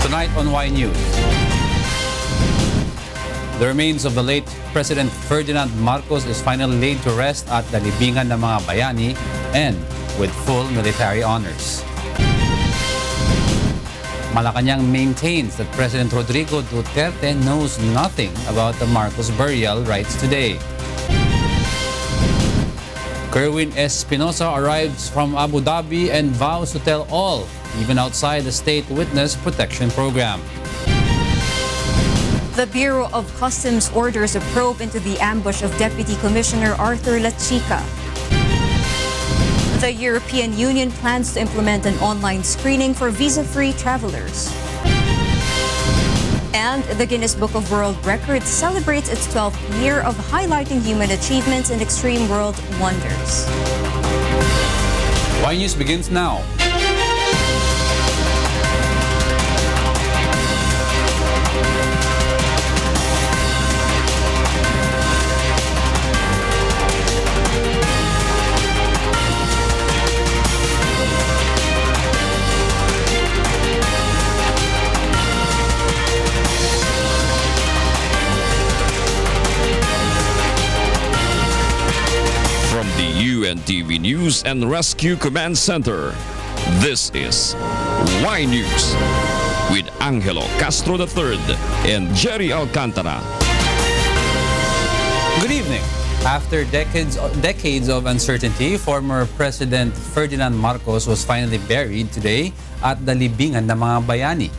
Tonight on Y News, the remains of the late President Ferdinand Marcos is finally laid to rest at the Libingan ng mga Bayani and with full military honors. Malacanang maintains that President Rodrigo Duterte knows nothing about the Marcos burial rites today. Kerwin Espinosa arrives from Abu Dhabi and vows to tell all, even outside the state witness protection program. The Bureau of Customs orders a probe into the ambush of Deputy Commissioner Arthur Lachica. The European Union plans to implement an online screening for visa-free travelers. And the Guinness Book of World Records celebrates its 12th year of highlighting human achievements in extreme world wonders. Y News begins now. UNTV News and Rescue Command Center. This is Y News with Angelo, Castro III, and Gerry Alcantara. Good evening. After decades of uncertainty, former President Ferdinand Marcos was finally buried today at the Libingan ng mga Bayani.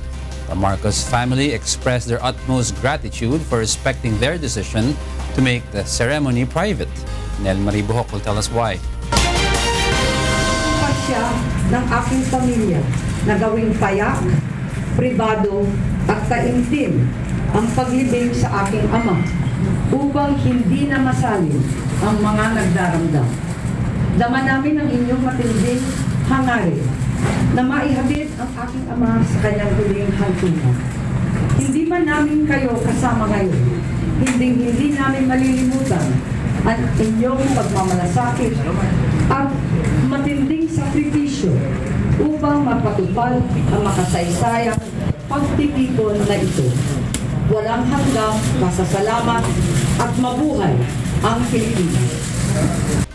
The Marcos family expressed their utmost gratitude for respecting their decision to make the ceremony private. Nel Maribuhok will tell us why. Siya ng aking pamilya na gawing payak, pribado at taimtim ang paglibing sa aking ama upang hindi na masalin ang mga nagdaramdam. Dama namin ang inyong matinding hangarin na maihabit ang aking ama sa kanyang huling hantungan. Hindi man namin kayo kasama ngayon, hindi namin malilimutan ang inyong pagmamalasakit at matinding sakripisyo upang mapatupad ang makasaysayang pagtitipon na ito. Walang hanggang pasasalamat at mabuhay ang Pilipinas.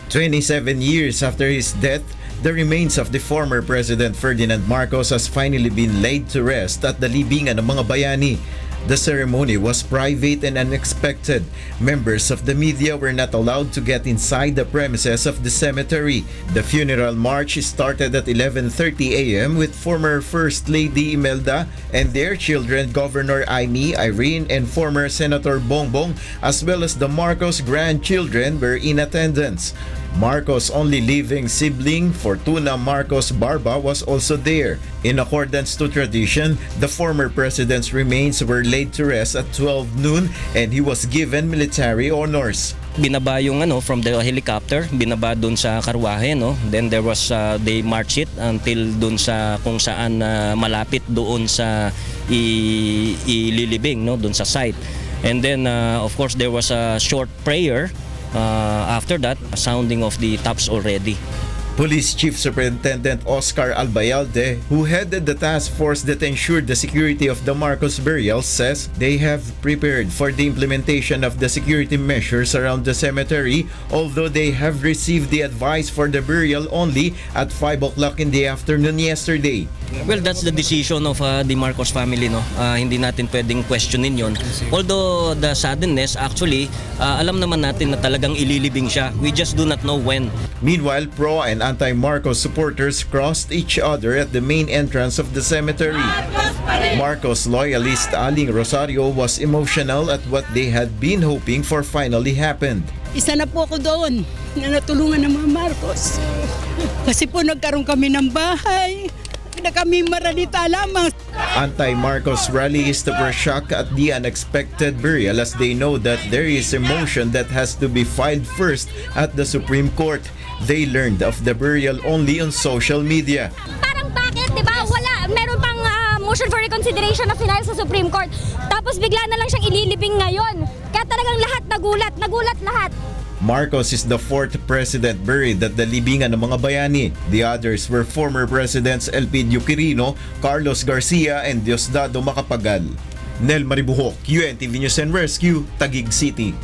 27 years after his death, the remains of the former President Ferdinand Marcos has finally been laid to rest at the Libingan ng mga Bayani. The ceremony was private and unexpected. Members of the media were not allowed to get inside the premises of the cemetery. The funeral march started at 11:30 a.m. with former First Lady Imelda and their children Governor Aimee, Irene, and former Senator Bongbong, as well as the Marcos grandchildren were in attendance. Marcos' only living sibling, Fortuna Marcos Barba, was also there. In accordance to tradition, the former president's remains were laid to rest at 12 noon and he was given military honors. Binaba yung from the helicopter, binaba doon sa karwahe, no? Then there was they march it until doon sa kung saan malapit doon sa ililibing, no, doon sa site. And then of course there was a short prayer. After that, sounding of the tops already. Police Chief Superintendent Oscar Albayalde, who headed the task force that ensured the security of the Marcos burial, says they have prepared for the implementation of the security measures around the cemetery, although they have received the advice for the burial only at 5 o'clock in the afternoon yesterday. Well, that's the decision of the Marcos family, no. Hindi natin pwedeng questionin yon. Although the suddenness, actually, alam naman natin na talagang ililibing siya. We just do not know when. Meanwhile, pro and anti-Marcos supporters crossed each other at the main entrance of the cemetery. Marcos loyalist Aling Rosario was emotional at what they had been hoping for finally happened. Isa na po ako doon na natulungan ng mga Marcos. Kasi po nagkaroon kami ng bahay. Na kami maralita lamang. Anti-Marcos rallies were shocked at the unexpected burial as they know that there is a motion that has to be filed first at the Supreme Court. They learned of the burial only on social media. Parang bakit, di ba? Wala, meron pang motion for reconsideration na final sa Supreme Court. Tapos bigla na lang siyang ililibing ngayon. Kaya talagang lahat nagulat lahat. Marcos is the fourth president buried at the Libingan ng mga Bayani. The others were former Presidents Elpidio Quirino, Carlos Garcia, and Diosdado Macapagal. Nel Maribuhok, UNTV News and Rescue, Taguig City.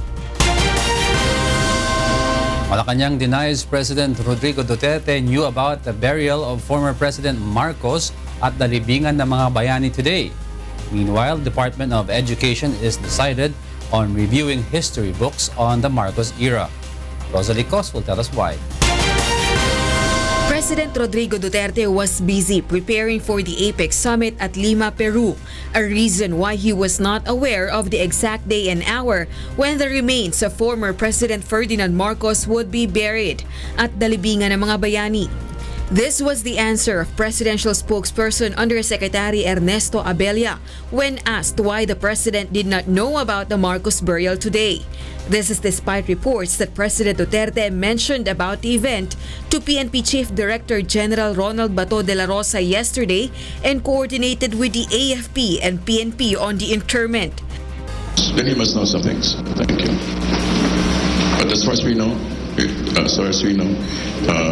Malacanang denies President Rodrigo Duterte knew about the burial of former President Marcos at the Libingan ng mga Bayani today. Meanwhile, Department of Education is decided on reviewing history books on the Marcos era. Rosalie Cos will tell us why. President Rodrigo Duterte was busy preparing for the APEC summit at Lima, Peru, a reason why he was not aware of the exact day and hour when the remains of former President Ferdinand Marcos would be buried at the Libingan ng mga Bayani. This was the answer of presidential spokesperson Undersecretary Ernesto Abella when asked why the president did not know about the Marcos burial today. This is despite reports that President Duterte mentioned about the event to PNP Chief Director General Ronald Bato de la Rosa yesterday and coordinated with the AFP and PNP on the interment. Then he must know some things. Thank you. But as far as we know,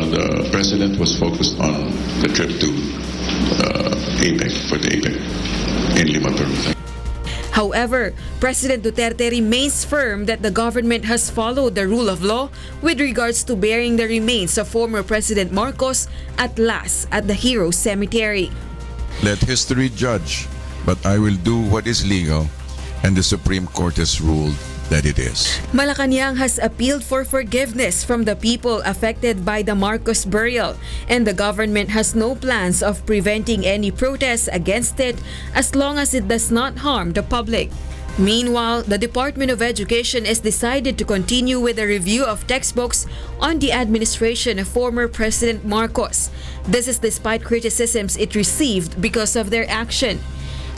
the president was focused on the trip to APEC, for the APEC in Lima, Peru. However, President Duterte remains firm that the government has followed the rule of law with regards to burying the remains of former President Marcos at last at the Heroes Cemetery. Let history judge, but I will do what is legal, and the Supreme Court has ruled that it is. Malacanang has appealed for forgiveness from the people affected by the Marcos burial, and the government has no plans of preventing any protests against it as long as it does not harm the public. Meanwhile, the Department of Education has decided to continue with a review of textbooks on the administration of former President Marcos. This is despite criticisms it received because of their action.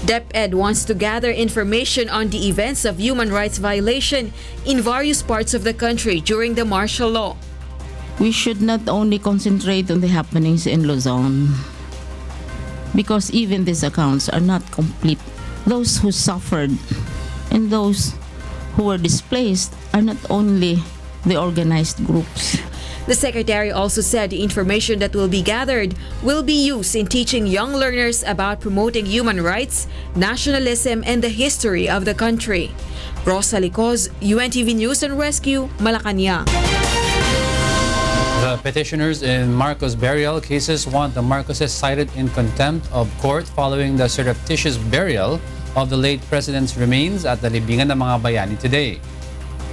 DepEd wants to gather information on the events of human rights violation in various parts of the country during the martial law. We should not only concentrate on the happenings in Luzon, because even these accounts are not complete. Those who suffered and those who were displaced are not only the organized groups. The Secretary also said the information that will be gathered will be used in teaching young learners about promoting human rights, nationalism, and the history of the country. Rosalie Cos, UNTV News and Rescue, Malacanang. The petitioners in Marcos burial cases want the Marcoses cited in contempt of court following the surreptitious burial of the late president's remains at the Libingan ng mga Bayani today.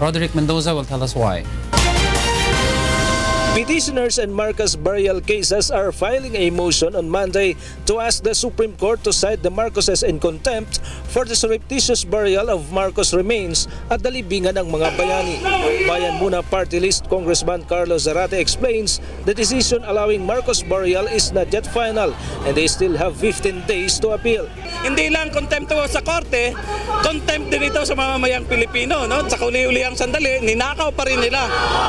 Roderick Mendoza will tell us why. Petitioners in Marcos burial cases are filing a motion on Monday to ask the Supreme Court to cite the Marcoses in contempt for the surreptitious burial of Marcos remains at the Libingan ng mga Bayani. Bayan Muna Party List Congressman Carlos Zarate explains the decision allowing Marcos burial is not yet final and they still have 15 days to appeal. Hindi lang contempt sa korte, contempt din ito sa mamamayang Pilipino. No? Sa uli-uli ang sandali, ninakaw pa rin nila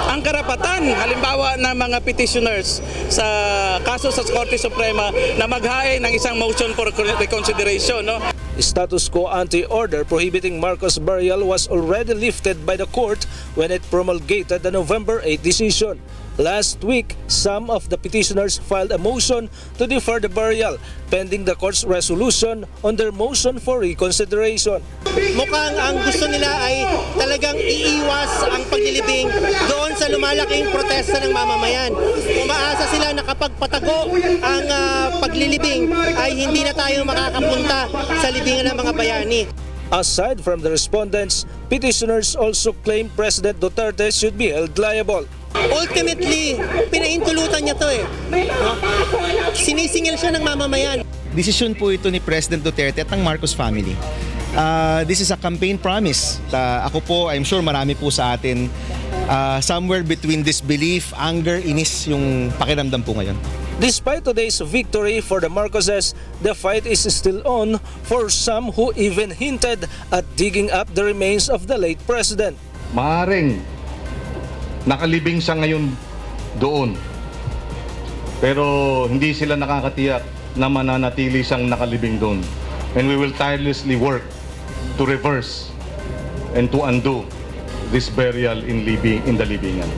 ang karapatan, halimbawa na mga petitioners sa kaso sa Korte Suprema na maghain ng isang motion for reconsideration. No? Status quo anti-order prohibiting Marcos burial was already lifted by the court when it promulgated the November 8 decision. Last week, some of the petitioners filed a motion to defer the burial pending the court's resolution on their motion for reconsideration. Mukhang ang gusto nila ay talagang iiwas ang paglilibing doon sa lumalaking protesta ng mamamayan. Umaasa sila na kapag patago ang paglilibing ay hindi na tayo makakapunta sa libingan ng mga bayani. Aside from the respondents, petitioners also claim President Duterte should be held liable. Ultimately, pinaintulutan niya to no? Sinisingil siya ng mamamayan. Desisyon po ito ni President Duterte at ng Marcos family. This is a campaign promise. Ako po, I'm sure marami po sa atin somewhere between disbelief, anger, inis yung pakiramdam po ngayon. Despite today's victory for the Marcoses, the fight is still on for some who even hinted at digging up the remains of the late president. Maaring nakalibing siya ngayon doon, pero hindi sila nakakatiyak na mananatili siyang nakalibing doon. And we will tirelessly work to reverse and to undo this burial in the Libingan.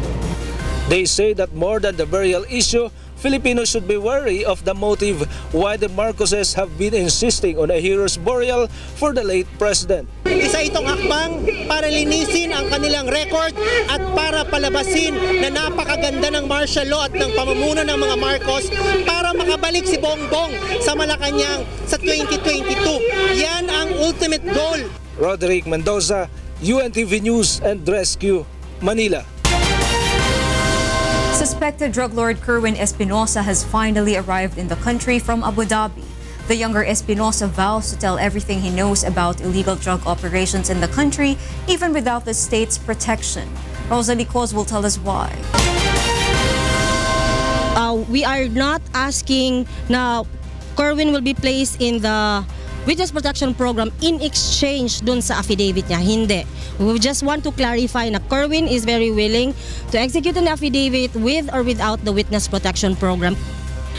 They say that more than the burial issue, Filipinos should be wary of the motive why the Marcoses have been insisting on a hero's burial for the late president. Isa itong hakbang para linisin ang kanilang record at para palabasin na napakaganda ng martial law at ng pamumuno ng mga Marcos para makabalik si Bongbong sa Malacanang sa 2022. Yan ang ultimate goal. Roderick Mendoza, UNTV News and Rescue, Manila. Suspected drug lord Kerwin Espinosa has finally arrived in the country from Abu Dhabi. The younger Espinosa vows to tell everything he knows about illegal drug operations in the country, even without the state's protection. Rosalie Cos will tell us why. We are not asking na Kerwin will be placed in the Witness Protection Program in exchange dun sa affidavit niya. Hindi. We just want to clarify na Kerwin is very willing to execute an affidavit with or without the Witness Protection Program.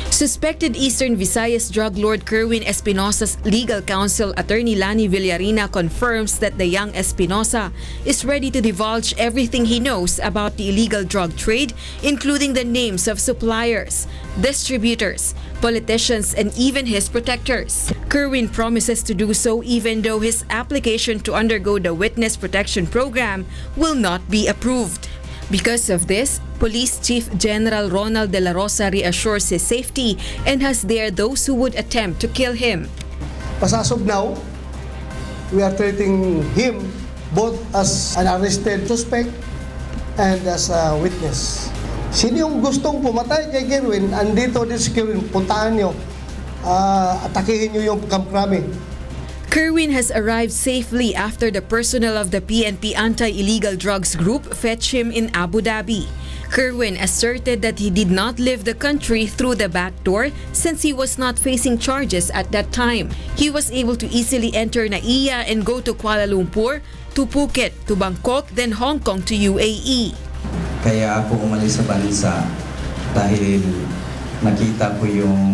Suspected Eastern Visayas drug lord Kerwin Espinosa's legal counsel attorney Lani Villarina confirms that the young Espinosa is ready to divulge everything he knows about the illegal drug trade, including the names of suppliers, distributors, politicians, and even his protectors. Kerwin promises to do so even though his application to undergo the Witness Protection Program will not be approved. Because of this, Police Chief General Ronald De La Rosa reassures his safety and has dared those who would attempt to kill him. As of now, we are treating him both as an arrested suspect and as a witness. Sino yung gustong pumatay kay Kerwin? Andito din si Kerwin, puntaan nyo, atakihin nyo yung kamkrami. Kerwin has arrived safely after the personnel of the PNP Anti-Illegal Drugs Group fetched him in Abu Dhabi. Kerwin asserted that he did not leave the country through the back door since he was not facing charges at that time. He was able to easily enter NAIA and go to Kuala Lumpur, to Phuket, to Bangkok, then Hong Kong to UAE. Kaya ako umalis sa bansa dahil nakita ko yung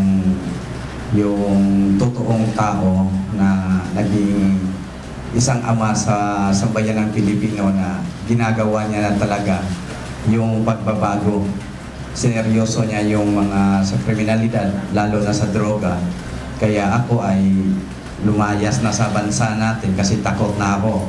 totoong tao na naging isang ama sa bayan ng Pilipino na ginagawa niya na talaga yung pagbabago. Sineryoso niya yung mga sa kriminalidad, lalo na sa droga. Kaya ako ay lumayas na sa bansa natin kasi takot na ako.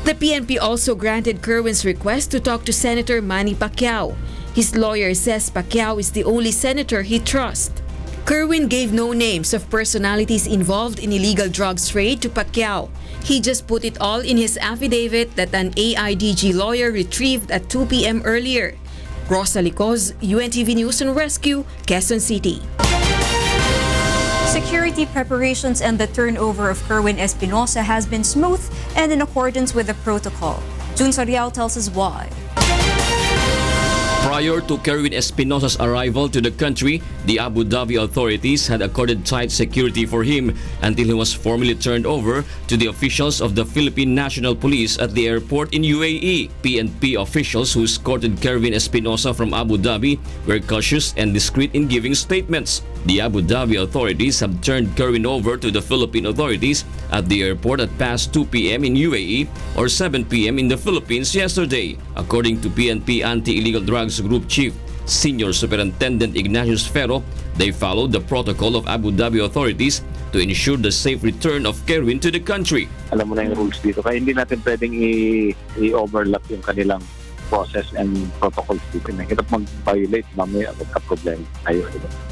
The PNP also granted Kerwin's request to talk to Senator Manny Pacquiao. His lawyer says Pacquiao is the only senator he trusts. Kerwin gave no names of personalities involved in illegal drugs trade to Pacquiao. He just put it all in his affidavit that an AIDG lawyer retrieved at 2 p.m. earlier. Rosalie Cos, UNTV News and Rescue, Quezon City. Security preparations and the turnover of Kerwin Espinosa has been smooth and in accordance with the protocol. Jun Soriao tells us why. Prior to Kerwin Espinosa's arrival to the country, the Abu Dhabi authorities had accorded tight security for him until he was formally turned over to the officials of the Philippine National Police at the airport in UAE. PNP officials who escorted Kerwin Espinosa from Abu Dhabi were cautious and discreet in giving statements. The Abu Dhabi authorities have turned Kerwin over to the Philippine authorities at the airport at past 2 p.m. in UAE or 7 p.m. in the Philippines yesterday. According to PNP Anti-Illegal Drugs Group Chief Senior Superintendent Ignatius Ferro, they followed the protocol of Abu Dhabi authorities to ensure the safe return of Kerwin to the country. Alam mo na yung rules dito, kaya hindi natin pwedeng i-overlap yung kanilang process and protocols dito. Hirap mag-violate, mamaya magka-problem tayo.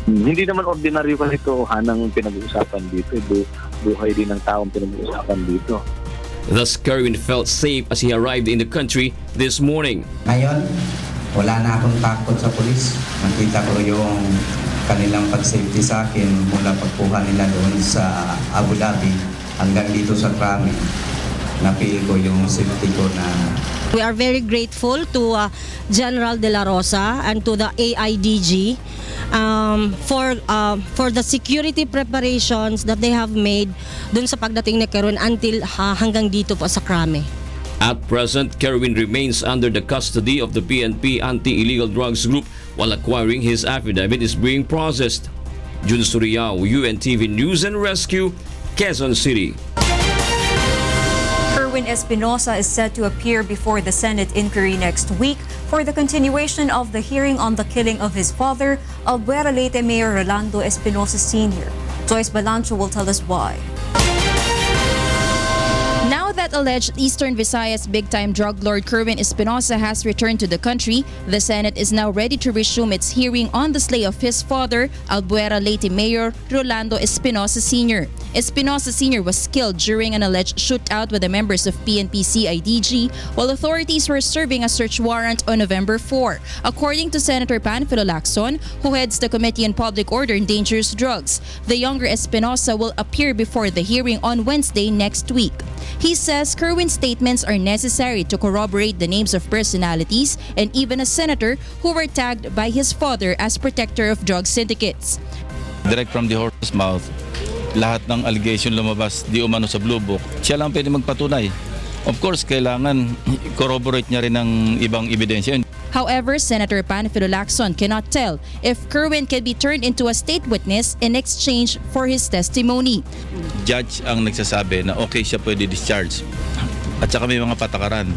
Hindi naman ordinaryo kasi ito hanang pinag-uusapan dito. Buhay din ng taong pinag-uusapan dito. Thus, Kerwin felt safe as he arrived in the country this morning. Ngayon, wala na akong takot sa pulis. Nakita ko yung kanilang pag-safety sa akin mula pagkuha nila doon sa Abu Dhabi hanggang dito sa Krami. Napil ko yung safety ko na. We are very grateful to General De La Rosa and to the AIDG for the security preparations that they have made dun sa pagdating ni Kerwin until hanggang dito po sa Krami. At present, Kerwin remains under the custody of the PNP Anti-Illegal Drugs Group while acquiring his affidavit is being processed. Jun Suriao, UNTV News and Rescue, Quezon City. Kerwin Espinosa is set to appear before the Senate inquiry next week for the continuation of the hearing on the killing of his father, Albuera Leyte Mayor Rolando Espinosa Sr. Joyce Balancho will tell us why. Now that alleged Eastern Visayas big-time drug lord Kerwin Espinosa has returned to the country, the Senate is now ready to resume its hearing on the slay of his father, Albuera Leyte Mayor Rolando Espinosa Sr. Espinosa Sr. was killed during an alleged shootout with the members of PNP CIDG while authorities were serving a search warrant on November 4, according to Senator Panfilo Lacson, who heads the Committee on Public Order and Dangerous Drugs. The younger Espinosa will appear before the hearing on Wednesday next week. He says Kerwin's statements are necessary to corroborate the names of personalities and even a senator who were tagged by his father as protector of drug syndicates. Direct from the horse's mouth, lahat ng allegation lumabas di umano sa Blue Book, siya lang pwede magpatunay. Of course, kailangan corroborate niya rin ng ibang ebidensya. However, Senator Panfilo Lacson cannot tell if Kerwin can be turned into a state witness in exchange for his testimony. Judge ang nagsasabi na okay siya pwede discharge. At saka may mga patakaran.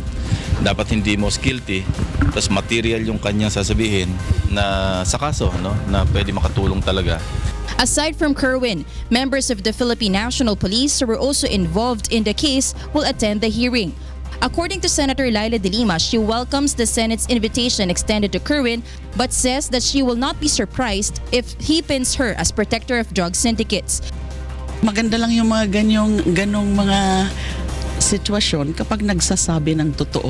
Dapat hindi most guilty, tapos material yung kanyang sasabihin na sa kaso, no, na pwede makatulong talaga. Aside from Kerwin, members of the Philippine National Police who were also involved in the case will attend the hearing. According to Senator Laila de Lima, she welcomes the Senate's invitation extended to Kerwin but says that she will not be surprised if he pins her as protector of drug syndicates. Maganda lang yung mga ganong mga sitwasyon kapag nagsasabi ng totoo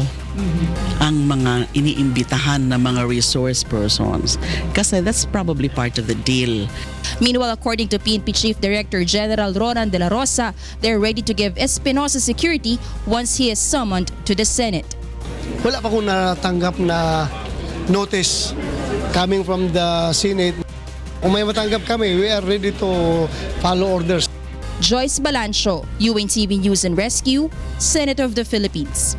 ang mga iniimbitahan na mga resource persons. Kasi that's probably part of the deal. Meanwhile, according to PNP Chief Director General Ronan de la Rosa, they're ready to give Espinosa security once he is summoned to the Senate. Wala pa akong natanggap na notice coming from the Senate. Kung may matanggap kami, we are ready to follow orders. Joyce Balancho, UNTV News and Rescue, Senate of the Philippines.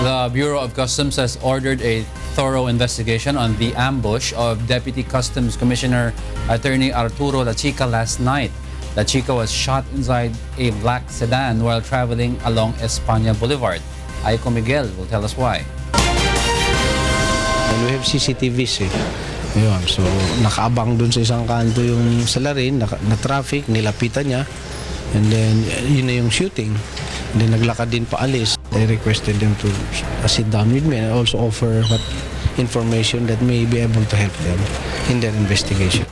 The Bureau of Customs has ordered a thorough investigation on the ambush of Deputy Customs Commissioner Attorney Arturo La Chica last night. La Chica was shot inside a black sedan while traveling along España Boulevard. Aiko Miguel will tell us why. And we have CCTVs Yun, so nakaabang dun sa isang kanto yung salarin, na-traffic, nilapitan niya. And then, yun na yung shooting. And then naglakad din paalis. I requested them to sit down with me and also offer what information that may be able to help them in their investigation.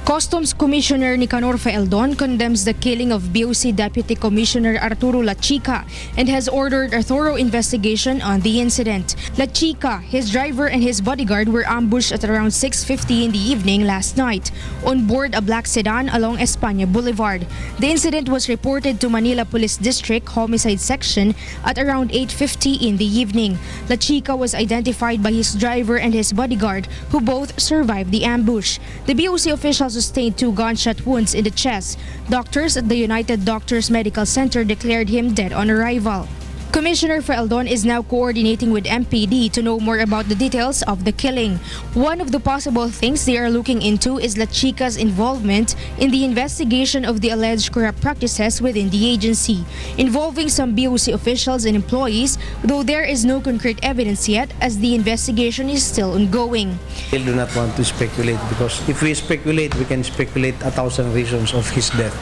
Customs Commissioner Nicanor Faeldon condemns the killing of BOC Deputy Commissioner Arturo La Chica and has ordered a thorough investigation on the incident. La Chica, his driver and his bodyguard were ambushed at around 6:50 in the evening last night on board a black sedan along España Boulevard. The incident was reported to Manila Police District Homicide Section at around 8:50 in the evening. La Chica was identified by his driver and his bodyguard, who both survived the ambush. The BOC officials sustained 2 gunshot wounds in the chest. Doctors at the United Doctors Medical Center declared him dead on arrival. Commissioner Faeldon is now coordinating with MPD to know more about the details of the killing. One of the possible things they are looking into is La Chica's involvement in the investigation of the alleged corrupt practices within the agency, involving some BOC officials and employees, though there is no concrete evidence yet as the investigation is still ongoing. I do not want to speculate because if we speculate, we can speculate 1,000 reasons of his death.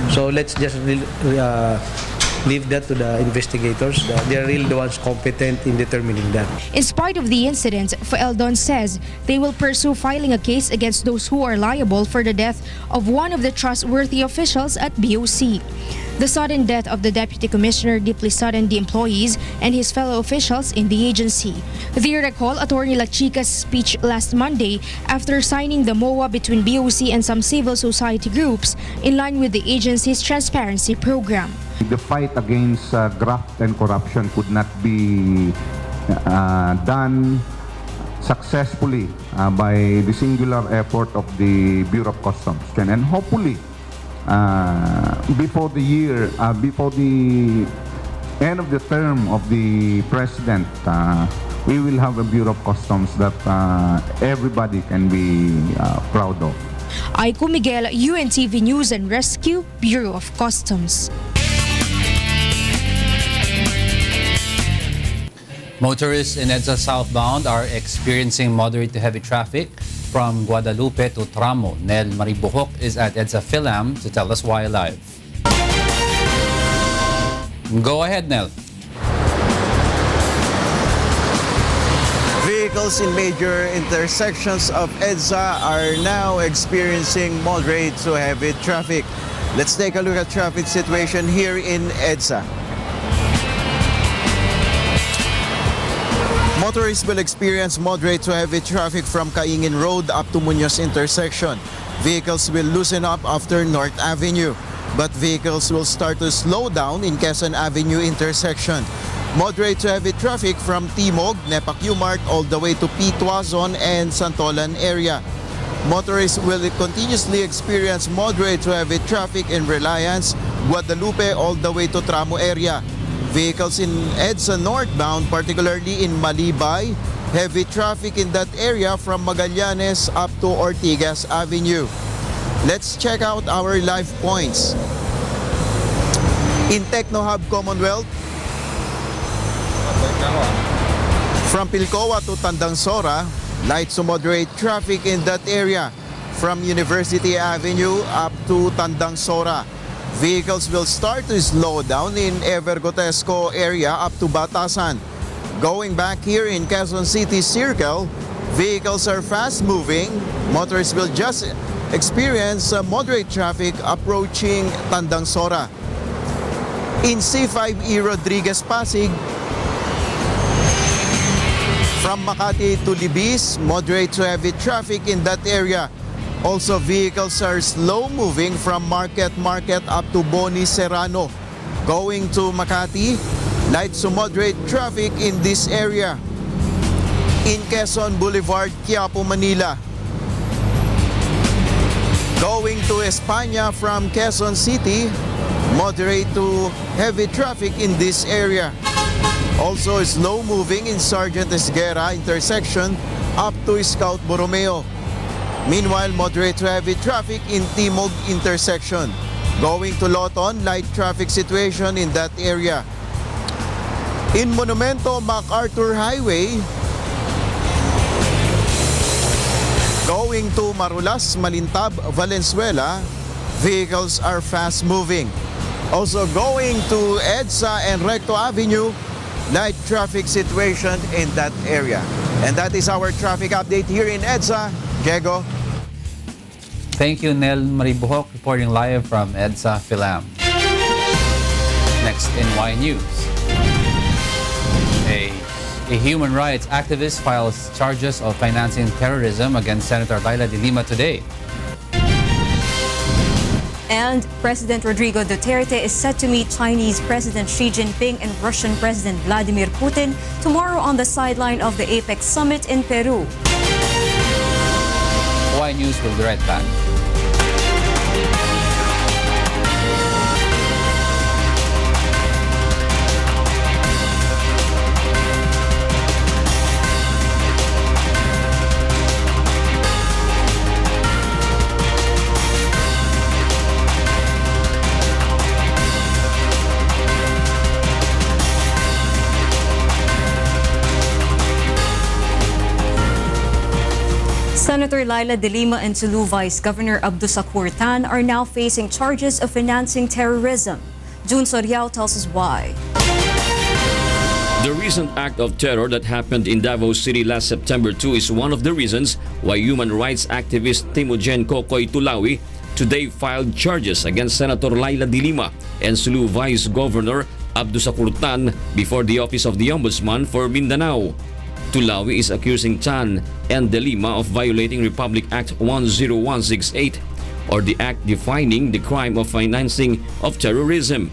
So let's just leave that to the investigators. They are really the ones competent in determining that. In spite of the incident, Faeldon says they will pursue filing a case against those who are liable for the death of one of the trustworthy officials at BOC. The sudden death of the Deputy Commissioner deeply saddened the employees and his fellow officials in the agency. They recall Attorney La Chica's speech last Monday after signing the MOA between BOC and some civil society groups in line with the agency's transparency program. The fight against graft and corruption could not be done successfully by the singular effort of the Bureau of Customs. And hopefully, before the end of the term of the President, we will have a Bureau of Customs that everybody can be proud of. Aiko Miguel, UNTV News and Rescue, Bureau of Customs. Motorists in EDSA southbound are experiencing moderate to heavy traffic from Guadalupe to Tramo. Nel Maribuhok is at EDSA Philam to tell us why live. Go ahead, Nel. Vehicles in major intersections of EDSA are now experiencing moderate to heavy traffic. Let's take a look at traffic situation here in EDSA. Motorists will experience moderate to heavy traffic from Kaingin Road up to Muñoz intersection. Vehicles will loosen up after North Avenue, but vehicles will start to slow down in Quezon Avenue intersection. Moderate to heavy traffic from Timog, Nepac Umart all the way to P. Tuazon and Santolan area. Motorists will continuously experience moderate to heavy traffic in Reliance, Guadalupe all the way to Tramo area. Vehicles in EDSA northbound, particularly in Malibay, heavy traffic in that area from Magallanes up to Ortigas Avenue. Let's check out our live points. In Techno Hub Commonwealth, from Pilcoa to Tandangsora, light to moderate traffic in that area from University Avenue up to Tandangsora. Vehicles will start to slow down in Evergotesco area up to Batasan. Going back here in Quezon City Circle, vehicles are fast moving. Motorists will just experience moderate traffic approaching Tandangsora. In C5E Rodriguez Pasig, from Makati to Libis, moderate to heavy traffic in that area. Also, vehicles are slow moving from Market up to Boni Serrano. Going to Makati, light to moderate traffic in this area. In Quezon Boulevard, Quiapo, Manila. Going to España from Quezon City, moderate to heavy traffic in this area. Also, slow moving in Sergeant Esguerra intersection up to Scout Borromeo. Meanwhile, moderate to heavy traffic in Timog intersection. Going to Loton, light traffic situation in that area. In Monumento MacArthur Highway, going to Marulas, Malintab, Valenzuela, vehicles are fast moving. Also going to EDSA and Recto Avenue, light traffic situation in that area. And that is our traffic update here in EDSA. Diego. Thank you, Nel Maribuhok, reporting live from EDSA Philam. Next in Y News. A human rights activist files charges of financing terrorism against Senator Laila de Lima today. And President Rodrigo Duterte is set to meet Chinese President Xi Jinping and Russian President Vladimir Putin tomorrow on the sideline of the APEC summit in Peru. Y News will be right back. Senator Laila de Lima and Sulu Vice Governor Abdusakur Tan are now facing charges of financing terrorism. June Soriao tells us why. The recent act of terror that happened in Davao City last September 2 is one of the reasons why human rights activist Timogen Kokoy Tulawi today filed charges against Senator Laila de Lima and Sulu Vice Governor Abdusakur Tan before the Office of the Ombudsman for Mindanao. Tulawi is accusing Tan and de Lima of violating Republic Act 10168 or the act defining the crime of financing of terrorism.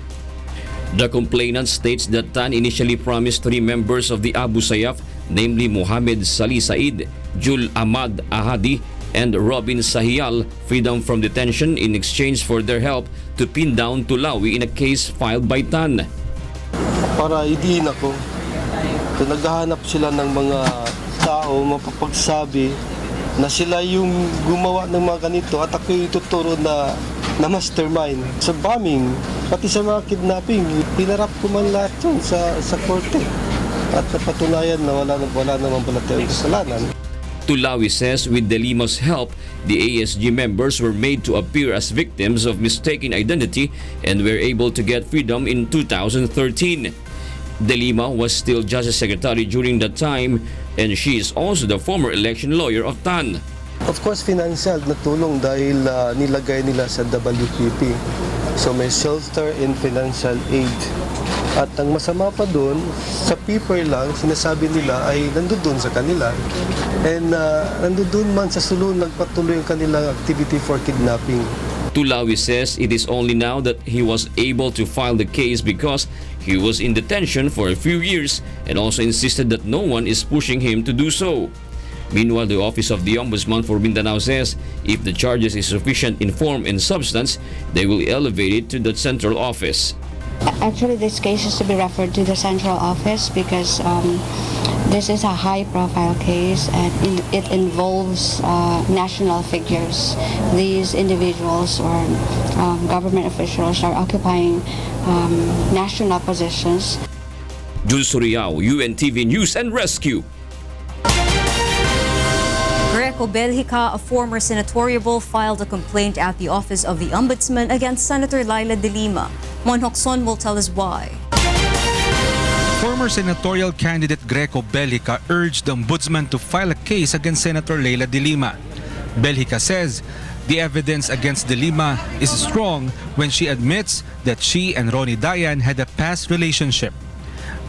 The complainant states that Tan initially promised 3 members of the Abu Sayyaf, namely Mohammed Salih Said, Jul Ahmad Ahadi, and Robin Sahial, freedom from detention in exchange for their help to pin down Tulawi in a case filed by Tan. Para idiin ako, naghahanap sila ng mga tao mapapagsabi na sila yung gumawa ng mga ganito at ako yung tuturo na mastermind sa bombing, pati sa mga kidnapping. Hinarap ko man lahat yun sa korte. at napatunayan na wala naman pala tayong kasalanan. Tulawi says with De Lima's help, the ASG members were made to appear as victims of mistaken identity and were able to get freedom in 2013. De Lima was still Justice Secretary during that time, and she is also the former election lawyer of TAN. Of course, financial na tulong dahil nilagay nila sa WPP. So may shelter and financial aid. At ang masama pa doon, sa paper lang, sinasabi nila ay nandoon sa kanila. And nandoon man sa sulong nagpatuloy ang kanilang activity for kidnapping. Tulawi says it is only now that he was able to file the case because he was in detention for a few years and also insisted that no one is pushing him to do so. Meanwhile, the Office of the Ombudsman for Mindanao says if the charges is sufficient in form and substance, they will elevate it to the central office. Actually, this case is to be referred to the central office because this is a high-profile case and it involves national figures. These individuals or government officials are occupying national positions. Jules Suriao, UNTV News and Rescue. Greco Belgica, a former senatoriable, filed a complaint at the Office of the Ombudsman against Senator Laila de Lima. Monhokson will tell us why. Former senatorial candidate Greco Belgica urged the Ombudsman to file a case against Senator Laila de Lima. Belgica says the evidence against de Lima is strong when she admits that she and Ronnie Dayan had a past relationship.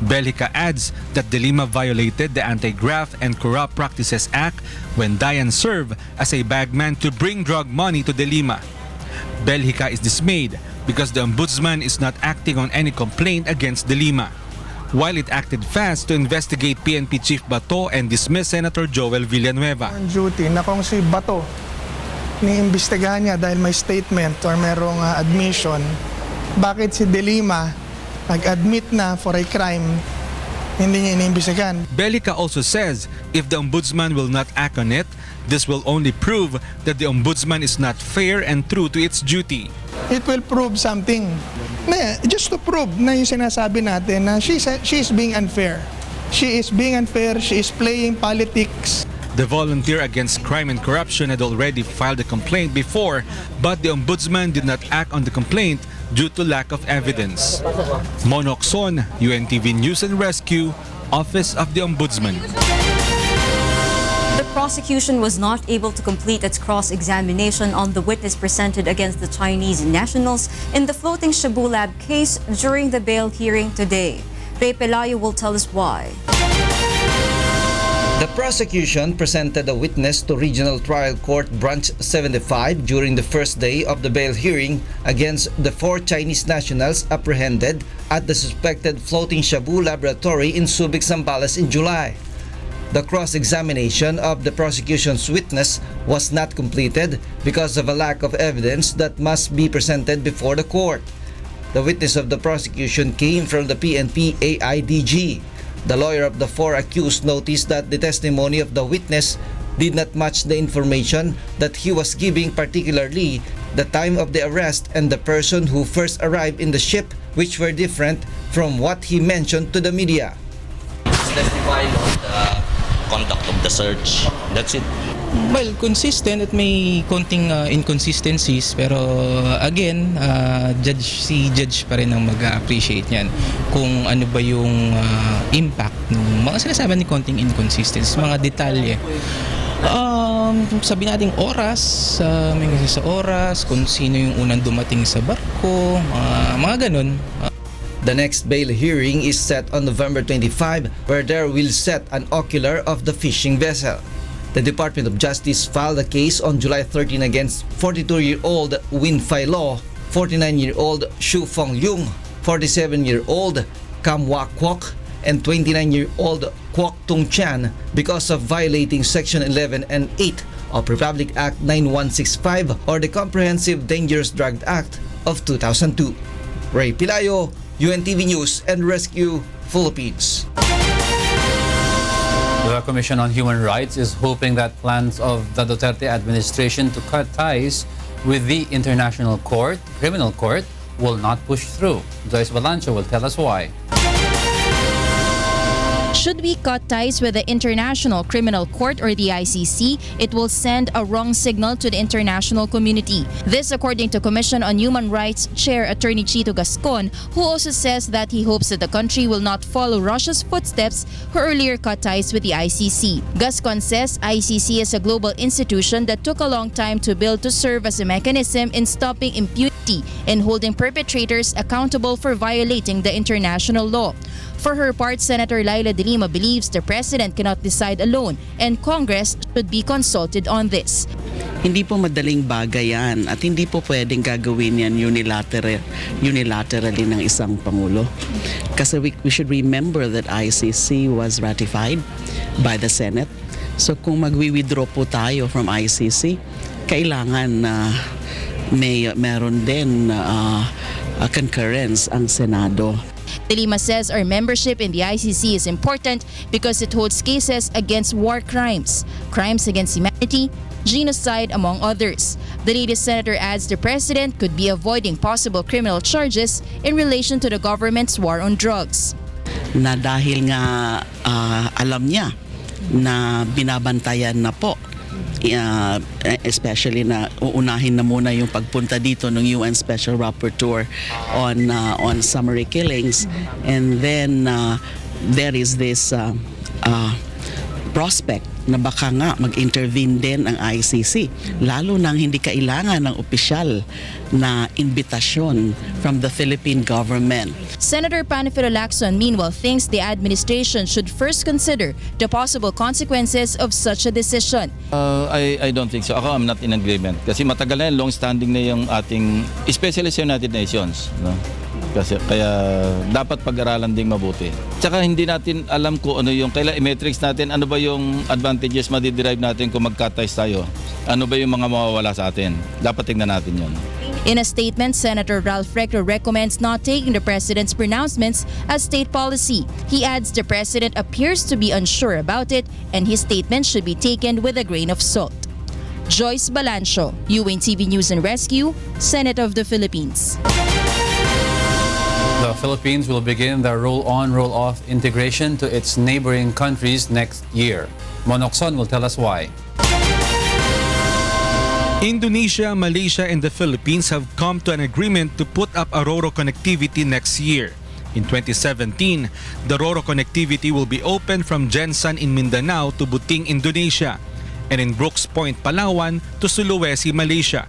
Belgica adds that de Lima violated the Anti-Graft and Corrupt Practices Act when Dayan served as a bagman to bring drug money to de Lima. Belgica is dismayed because the Ombudsman is not acting on any complaint against de Lima, while it acted fast to investigate PNP Chief Bato and dismiss Senator Joel Villanueva. On duty na kung si Bato niimbestigahan niya dahil may statement or merong admission, bakit si de Lima nag-admit na for a crime, hindi niya iniimbestigahan. Belgica also says if the Ombudsman will not act on it, this will only prove that the Ombudsman is not fair and true to its duty. It will prove something. Just to prove na yung sinasabi natin na she is being unfair. She is being unfair, she is playing politics. The volunteer against crime and corruption had already filed a complaint before, but the Ombudsman did not act on the complaint due to lack of evidence. Monokson, UNTV News and Rescue, Office of the Ombudsman. The prosecution was not able to complete its cross-examination on the witness presented against the Chinese nationals in the floating Shabu Lab case during the bail hearing today. Ray Pelayo will tell us why. The prosecution presented a witness to Regional Trial Court Branch 75 during the first day of the bail hearing against the 4 Chinese nationals apprehended at the suspected floating Shabu laboratory in Subic, Zambales in July. The cross-examination of the prosecution's witness was not completed because of a lack of evidence that must be presented before the court. The witness of the prosecution came from the PNP AIDG. The lawyer of the 4 accused noticed that the testimony of the witness did not match the information that he was giving, particularly the time of the arrest and the person who first arrived in the ship, which were different from what he mentioned to the media. Testify on the conduct of the search. That's it. Well, consistent at may konting inconsistencies, pero again, si judge pa rin ang mag-appreciate niyan kung ano ba yung impact ng mga sinasabi ni konting inconsistencies, mga detalye. Sabi nating oras, may kasi sa oras, kung sino yung unang dumating sa barko, mga ganun. The next bail hearing is set on November 25, where there will set an ocular of the fishing vessel. The Department of Justice filed a case on July 13 against 42-year-old Win Fai Lo, 49-year-old Shu Fong Yung, 47-year-old Kam Wak Kwok, and 29-year-old Kwok Tung Chan because of violating Section 11 and 8 of Republic Act 9165 or the Comprehensive Dangerous Drug Act of 2002. Ray Pilayo, UNTV News and Rescue, Philippines. The Commission on Human Rights is hoping that plans of the Duterte administration to cut ties with the International Court, Criminal Court, will not push through. Joyce Balancho will tell us why. Should we cut ties with the International Criminal Court or the ICC, it will send a wrong signal to the international community. This according to Commission on Human Rights Chair Attorney Chito Gascon, who also says that he hopes that the country will not follow Russia's footsteps who earlier cut ties with the ICC. Gascon says ICC is a global institution that took a long time to build to serve as a mechanism in stopping impunity and holding perpetrators accountable for violating the international law. For her part, Senator Laila de Lima believes the President cannot decide alone and Congress should be consulted on this. Hindi po madaling bagay yan at hindi po pwedeng gagawin yan unilaterally ng isang Pangulo. Kasi we should remember that ICC was ratified by the Senate. So kung magwi-withdraw po tayo from ICC, kailangan na meron din concurrence ang Senado. De Lima says our membership in the ICC is important because it holds cases against war crimes, crimes against humanity, genocide, among others. The latest senator adds the president could be avoiding possible criminal charges in relation to the government's war on drugs. Na dahil nga alam niya na binabantayan na po, especially na uunahin na muna yung pagpunta dito ng UN Special Rapporteur on summary killings, and then there is this prospect na baka nga mag-intervene din ang ICC, lalo nang hindi kailangan ng opisyal na imbitasyon from the Philippine government. Senator Panfilo Lacson meanwhile thinks the administration should first consider the possible consequences of such a decision. I don't think so. Ako, I'm not in agreement. Kasi matagal na yung long-standing na yung ating, especially sa United Nations. No? Kaya dapat pag-aralan ding mabuti. Tsaka hindi natin alam kung ano yung, kailangan i-metrics natin, ano ba yung advantages madiderive natin kung mag-cut-ties tayo. Ano ba yung mga mawawala sa atin. Dapat tingnan natin yun. In a statement, Senator Ralph Recto recommends not taking the president's pronouncements as state policy. He adds the president appears to be unsure about it and his statement should be taken with a grain of salt. Joyce Balancio, UNTV News and Rescue, Senate of the Philippines. The Philippines will begin the roll-on, roll-off integration to its neighboring countries next year. Monokson will tell us why. Indonesia, Malaysia, and the Philippines have come to an agreement to put up a RoRo connectivity next year. In 2017, the RoRo connectivity will be open from Jensan in Mindanao to Buting, Indonesia, and in Brooks Point, Palawan to Sulawesi, Malaysia.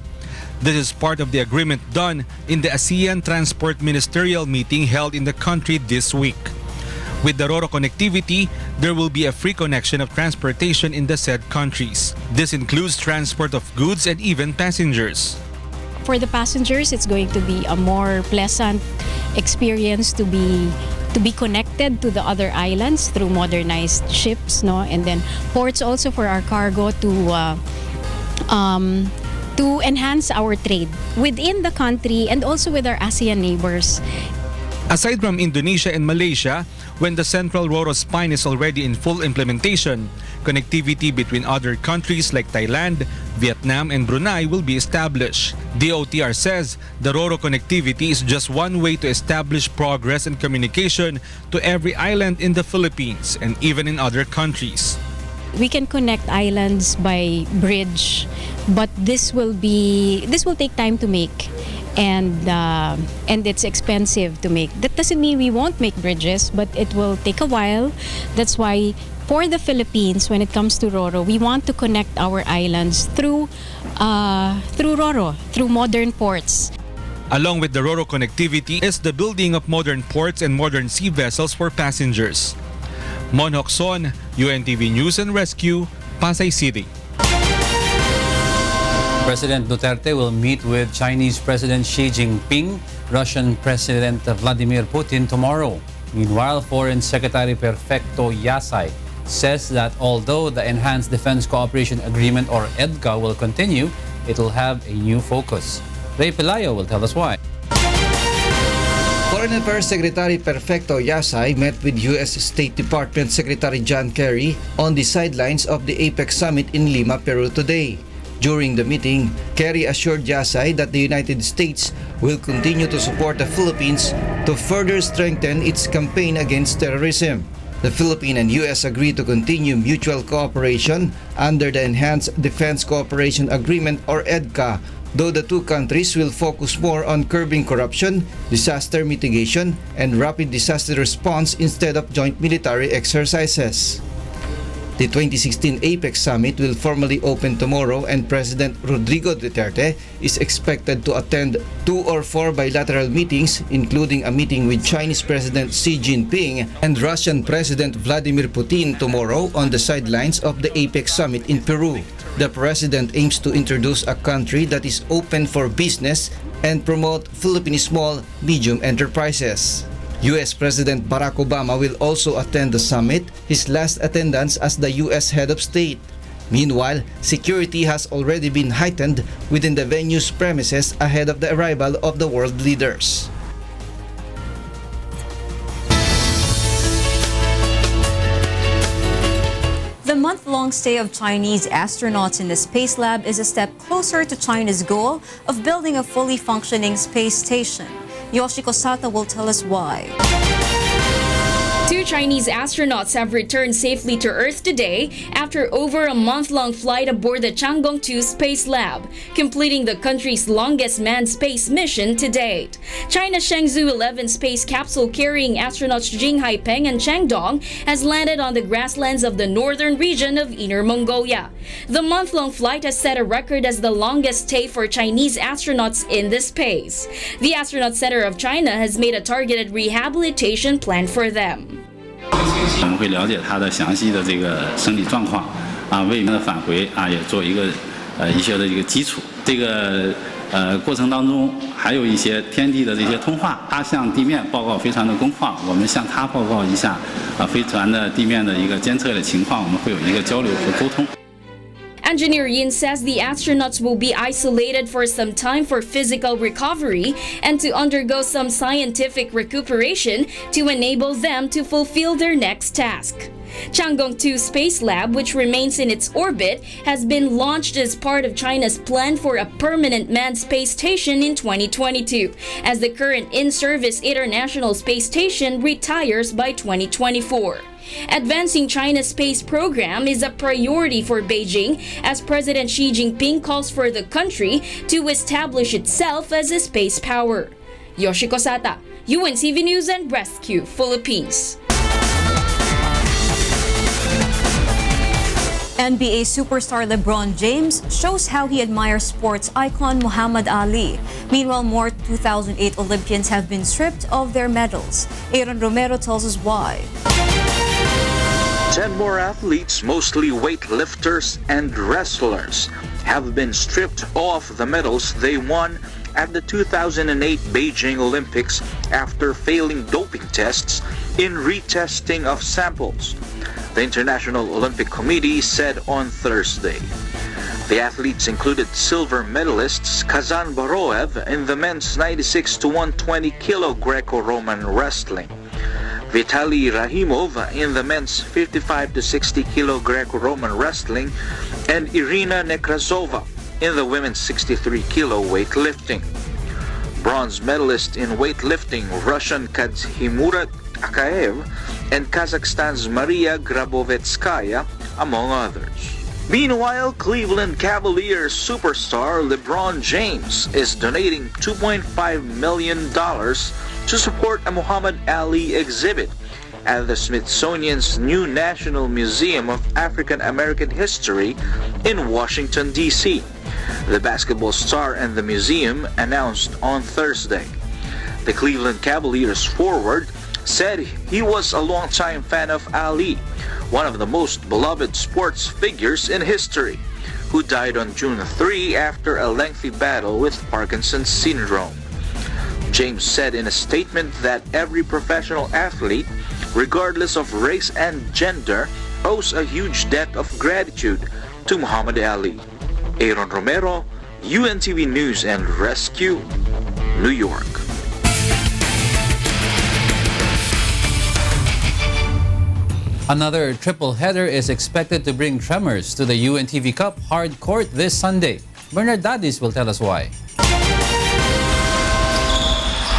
This is part of the agreement done in the ASEAN Transport Ministerial meeting held in the country this week. With the RoRo connectivity, there will be a free connection of transportation in the said countries. This includes transport of goods and even passengers. For the passengers, it's going to be a more pleasant experience to be connected to the other islands through modernized ships, no? And then ports also for our cargo to enhance our trade within the country and also with our ASEAN neighbors. Aside from Indonesia and Malaysia, when the central RoRo spine is already in full implementation, connectivity between other countries like Thailand, Vietnam, and Brunei will be established. DOTR says the RoRo connectivity is just one way to establish progress and communication to every island in the Philippines and even in other countries. We can connect islands by bridge, but this will take time to make. And it's expensive to make. That doesn't mean we won't make bridges, but it will take a while. That's why for the Philippines, when it comes to RoRo, we want to connect our islands through RoRo, through modern ports. Along with the RoRo connectivity is the building of modern ports and modern sea vessels for passengers. Mon Hokson, UNTV News and Rescue, Pasay City. President Duterte will meet with Chinese President Xi Jinping, Russian President Vladimir Putin tomorrow. Meanwhile, Foreign Secretary Perfecto Yasay says that although the Enhanced Defense Cooperation Agreement or EDCA will continue, it will have a new focus. Ray Pelayo will tell us why. Foreign Affairs Secretary Perfecto Yasay met with U.S. State Department Secretary John Kerry on the sidelines of the APEC Summit in Lima, Peru today. During the meeting, Kerry assured Yasay that the United States will continue to support the Philippines to further strengthen its campaign against terrorism. The Philippines and U.S. agreed to continue mutual cooperation under the Enhanced Defense Cooperation Agreement or EDCA, though the two countries will focus more on curbing corruption, disaster mitigation, and rapid disaster response instead of joint military exercises. The 2016 APEC summit will formally open tomorrow, and President Rodrigo Duterte is expected to attend 2 or 4 bilateral meetings, including a meeting with Chinese President Xi Jinping and Russian President Vladimir Putin tomorrow on the sidelines of the APEC summit in Peru. The president aims to introduce a country that is open for business and promote Philippine small, medium enterprises. U.S. President Barack Obama will also attend the summit, his last attendance as the U.S. head of state. Meanwhile, security has already been heightened within the venue's premises ahead of the arrival of the world leaders. The month-long stay of Chinese astronauts in the Space Lab is a step closer to China's goal of building a fully functioning space station. Yoshiko Sata will tell us why. 2 Chinese astronauts have returned safely to Earth today after over a month-long flight aboard the Chang'e 2 Space Lab, completing the country's longest manned space mission to date. China's Shenzhou 11 space capsule carrying astronauts Jing Haipeng and Chang Dong has landed on the grasslands of the northern region of Inner Mongolia. The month-long flight has set a record as the longest stay for Chinese astronauts in the space. The Astronaut Center of China has made a targeted rehabilitation plan for them. 我们会了解他的详细的这个身体状况为他的返回也做一个一些的一个基础。这个过程当中还有一些天地的这些通话，他向地面报告飞船的工况，我们向他报告一下飞船的地面的一个监测的情况，我们会有一个交流和沟通。 Engineer Yin says the astronauts will be isolated for some time for physical recovery and to undergo some scientific recuperation to enable them to fulfill their next task. Chang'e 2 Space Lab, which remains in its orbit, has been launched as part of China's plan for a permanent manned space station in 2022, as the current in-service International Space Station retires by 2024. Advancing China's space program is a priority for Beijing as President Xi Jinping calls for the country to establish itself as a space power. Yoshiko Sata, UNTV News and Rescue, Philippines. NBA superstar LeBron James shows how he admires sports icon Muhammad Ali. Meanwhile, more 2008 Olympians have been stripped of their medals. Aaron Romero tells us why. 10 more athletes, mostly weightlifters and wrestlers, have been stripped of the medals they won at the 2008 Beijing Olympics after failing doping tests in retesting of samples, the International Olympic Committee said on Thursday. The athletes included silver medalists Kazan Baroev in the men's 96 to 120 kilo Greco-Roman wrestling, Vitaly Rahimov in the men's 55 to 60 kilo Greco-Roman wrestling, and Irina Nekrazova in the women's 63 kilo weightlifting. Bronze medalist in weightlifting Russian Kazimura Akaev and Kazakhstan's Maria Grabovetskaya, among others. Meanwhile, Cleveland Cavaliers superstar LeBron James is donating $2.5 million to support a Muhammad Ali exhibit at the Smithsonian's new National Museum of African American History in Washington, D.C. The basketball star and the museum announced on Thursday. The Cleveland Cavaliers forward said he was a longtime fan of Ali, one of the most beloved sports figures in history, who died on June 3 after a lengthy battle with Parkinson's syndrome. James said in a statement that every professional athlete, regardless of race and gender, owes a huge debt of gratitude to Muhammad Ali. Aaron Romero, UNTV News and Rescue, New York. Another triple header is expected to bring tremors to the UNTV Cup hard court this Sunday. Bernard Dadis will tell us why.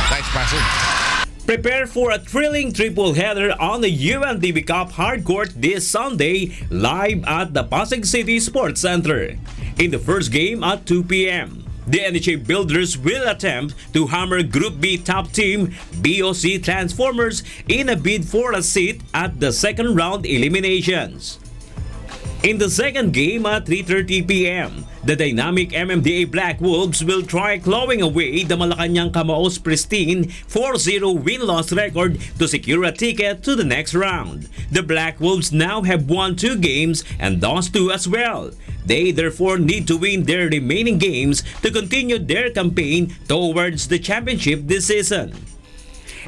Thanks, Marcel. Prepare for a thrilling triple header on the UNTV Cup hardcourt this Sunday live at the Pasig City Sports Center. In the first game at 2 p.m., the NHA Builders will attempt to hammer Group B top team BOC Transformers in a bid for a seat at the second round eliminations. In the second game at 3:30 p.m., the dynamic MMDA Black Wolves will try clawing away the Malacanang Kamaos pristine 4-0 win-loss record to secure a ticket to the next round. The Black Wolves now have won 2 games and lost 2 as well. They therefore need to win their remaining games to continue their campaign towards the championship this season.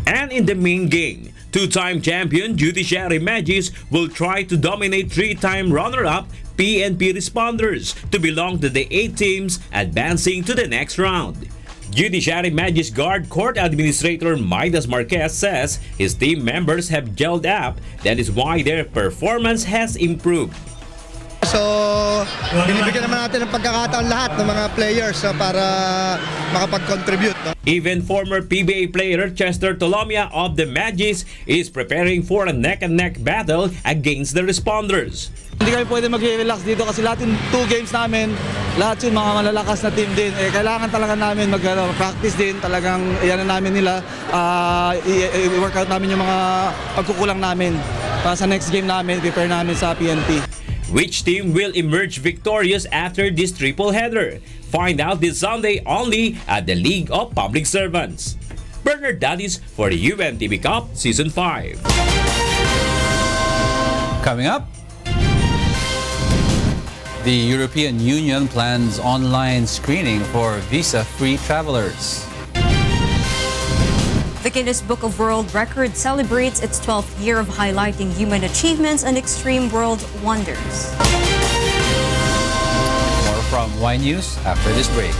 And in the main game, 2-time champion Judiciary Magis will try to dominate 3-time runner-up PNP Responders to belong to the 8 teams advancing to the next round. Judiciary Magis Guard Court Administrator Midas Marquez says his team members have gelled up. That is why their performance has improved. So, binibigyan naman natin ng pagkakataon lahat ng mga players para makapag-contribute. No? Even former PBA player Chester Tolomia of the Magis is preparing for a neck-and-neck battle against the Responders. Hindi kami pwede mag-relax dito kasi lahat yung 2 games namin, lahat yung mga malalakas na team din. Kailangan talaga namin mag-practice din, talagang iyan na namin nila, i-workout namin yung mga pagkukulang namin para sa next game namin, prepare namin sa PNP. Which team will emerge victorious after this triple header? Find out this Sunday only at the League of Public Servants. Bernard Dadis for the UNTV Cup Season 5. Coming up, the European Union plans online screening for visa-free travelers. The Guinness Book of World Records celebrates its 12th year of highlighting human achievements and extreme world wonders. More from Y News after this break.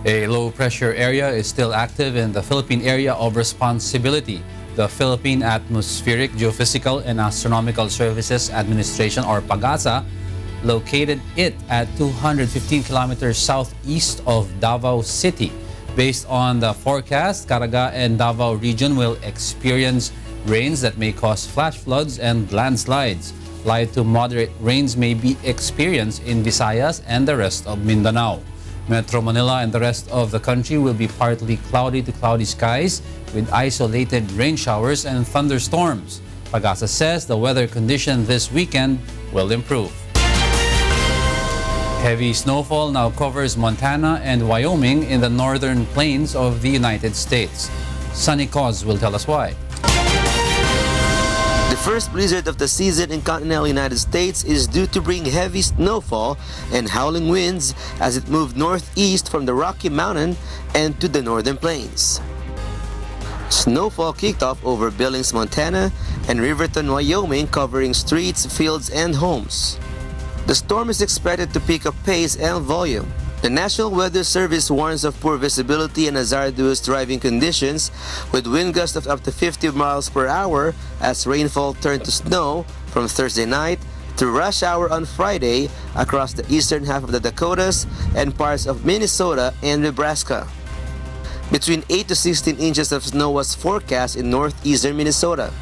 A low-pressure area is still active in the Philippine Area of Responsibility. The Philippine Atmospheric, Geophysical, and Astronomical Services Administration, or PAGASA, located it at 215 kilometers southeast of Davao City. Based on the forecast, Caraga and Davao region will experience rains that may cause flash floods and landslides. Light to moderate rains may be experienced in Visayas and the rest of Mindanao. Metro Manila and the rest of the country will be partly cloudy to cloudy skies with isolated rain showers and thunderstorms. PAGASA says the weather condition this weekend will improve. Heavy snowfall now covers Montana and Wyoming in the northern plains of the United States. Sunny Cause will tell us why. The first blizzard of the season in continental United States is due to bring heavy snowfall and howling winds as it moved northeast from the Rocky Mountain and to the northern plains. Snowfall kicked off over Billings, Montana and Riverton, Wyoming, covering streets, fields, and homes. The storm is expected to pick up pace and volume. The National Weather Service warns of poor visibility and hazardous driving conditions with wind gusts of up to 50 miles per hour as rainfall turned to snow from Thursday night to rush hour on Friday across the eastern half of the Dakotas and parts of Minnesota and Nebraska. Between 8 to 16 inches of snow was forecast in northeastern Minnesota.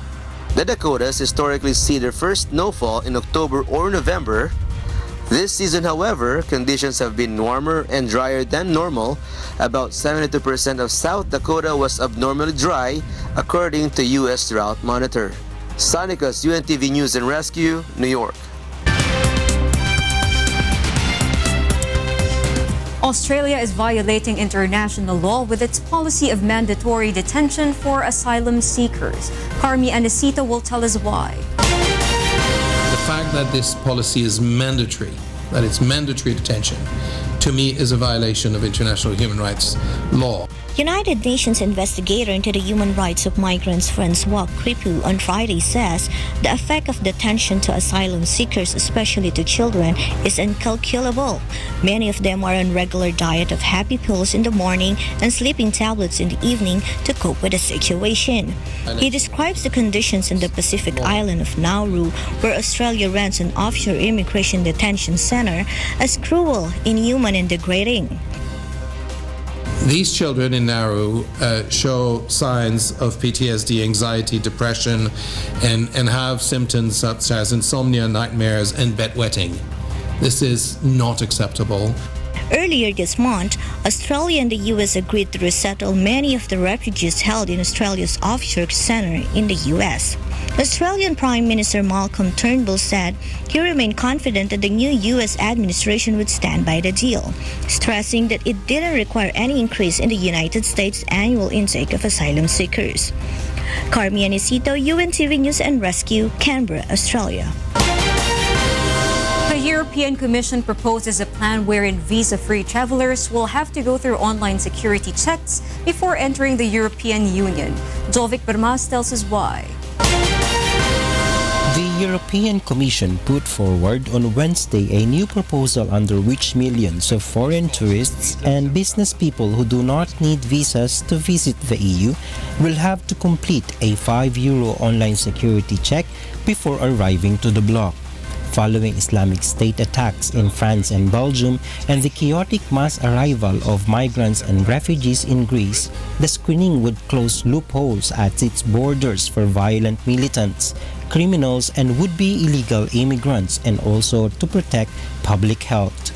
The Dakotas historically see their first snowfall in October or November. This season, however, conditions have been warmer and drier than normal. About 72% of South Dakota was abnormally dry, according to U.S. Drought Monitor. Sonicus, UNTV News and Rescue, New York. Australia is violating international law with its policy of mandatory detention for asylum seekers. Carmi Anisita will tell us why. The fact that this policy is mandatory, that it's mandatory detention, to me is a violation of international human rights law. United Nations investigator into the human rights of migrants Francois Kripu on Friday says the effect of detention to asylum seekers, especially to children, is incalculable. Many of them are on regular diet of happy pills in the morning and sleeping tablets in the evening to cope with the situation. He describes the conditions in the Pacific island of Nauru, where Australia runs an offshore immigration detention center, as cruel, inhuman, and degrading. These children in Nauru show signs of PTSD, anxiety, depression, and have symptoms such as insomnia, nightmares, and bedwetting. This is not acceptable. Earlier this month, Australia and the U.S. agreed to resettle many of the refugees held in Australia's offshore center in the U.S. Australian Prime Minister Malcolm Turnbull said he remained confident that the new U.S. administration would stand by the deal, stressing that it didn't require any increase in the United States' annual intake of asylum seekers. Carmi Anisito, UNTV News and Rescue, Canberra, Australia. The European Commission proposes a plan wherein visa-free travelers will have to go through online security checks before entering the European Union. Jovic Bermas tells us why. The European Commission put forward on Wednesday a new proposal under which millions of foreign tourists and business people who do not need visas to visit the EU will have to complete a €5 online security check before arriving to the bloc. Following Islamic State attacks in France and Belgium and the chaotic mass arrival of migrants and refugees in Greece, the screening would close loopholes at its borders for violent militants, criminals, and would-be illegal immigrants, and also to protect public health.